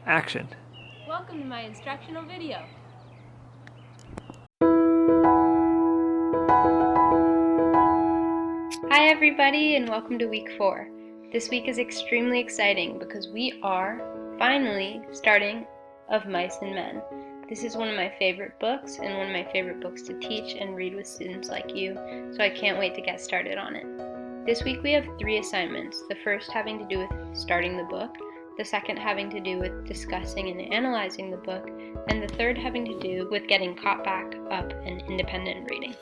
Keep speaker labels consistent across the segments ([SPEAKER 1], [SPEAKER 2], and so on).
[SPEAKER 1] Action.
[SPEAKER 2] Welcome to my instructional video. Hi everybody and welcome to week 4. This week is extremely exciting because we are finally starting Of Mice and Men. This is one of my favorite books and one of my favorite books to teach and read with students like you, so I can't wait to get started on it. This week we have 3 assignments, the first having to do with starting the book, the second having to do with discussing and analyzing the book, and the third having to do with getting caught back up and independent reading.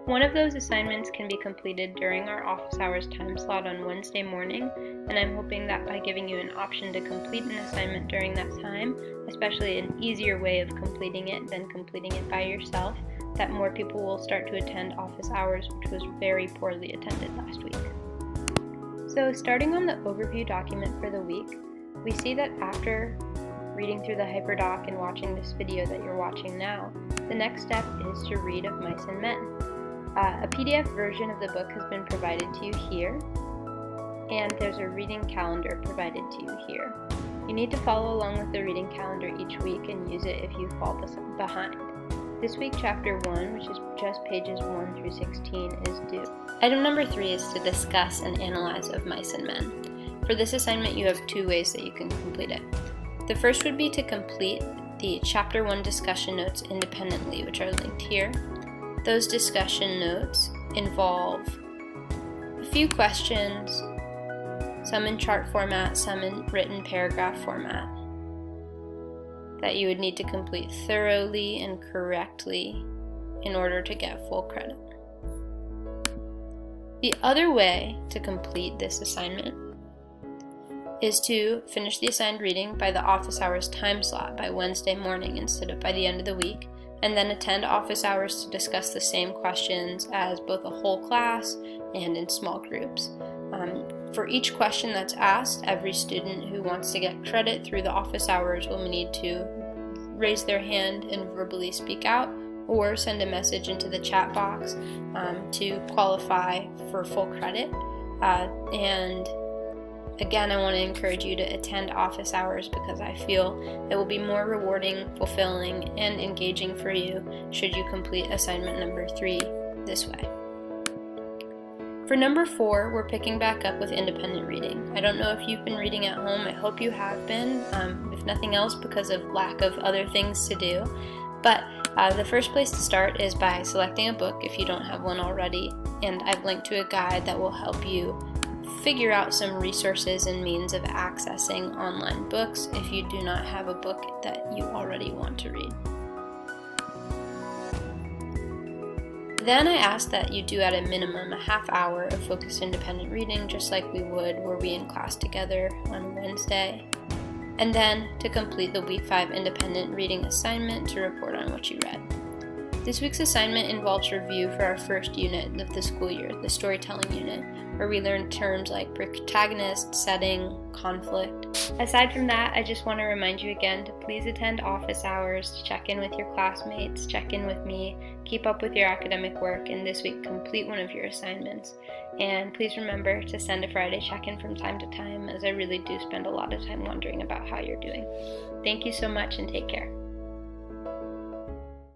[SPEAKER 2] One of those assignments can be completed during our office hours time slot on Wednesday morning, and I'm hoping that by giving you an option to complete an assignment during that time, especially an easier way of completing it than completing it by yourself, that more people will start to attend office hours, which was very poorly attended last week. So starting on the overview document for the week, we see that after reading through the hyperdoc and watching this video that you're watching now, the next step is to read Of Mice and Men. A PDF version of the book has been provided to you here, and there's a reading calendar provided to you here. You need to follow along with the reading calendar each week and use it if you fall behind. This week, Chapter 1, which is just pages 1 through 16, is due. Item number 3 is to discuss and analyze Of Mice and Men. For this assignment, you have 2 ways that you can complete it. The first would be to complete the Chapter 1 discussion notes independently, which are linked here. Those discussion notes involve a few questions, some in chart format, some in written paragraph format, that you would need to complete thoroughly and correctly in order to get full credit. The other way to complete this assignment is to finish the assigned reading by the office hours time slot by Wednesday morning instead of by the end of the week, and then attend office hours to discuss the same questions as both a whole class and in small groups. For each question that's asked, every student who wants to get credit through the office hours will need to raise their hand and verbally speak out or send a message into the chat box to qualify for full credit. And again, I want to encourage you to attend office hours because I feel it will be more rewarding, fulfilling, and engaging for you should you complete assignment number 3 this way. For number 4, we're picking back up with independent reading. I don't know if you've been reading at home. I hope you have been, if nothing else because of lack of other things to do. But the first place to start is by selecting a book if you don't have one already, and I've linked to a guide that will help you figure out some resources and means of accessing online books if you do not have a book that you already want to read. Then I ask that you do at a minimum a half hour of focused independent reading, just like we would were we in class together on Wednesday. And then to complete the week 5 independent reading assignment to report on what you read. This week's assignment involves review for our first unit of the school year, the storytelling unit, where we learn terms like protagonist, setting, conflict. Aside from that, I just want to remind you again to please attend office hours, to check in with your classmates, check in with me, keep up with your academic work, and this week complete one of your assignments. And please remember to send a Friday check-in from time to time, as I really do spend a lot of time wondering about how you're doing. Thank you so much and take care.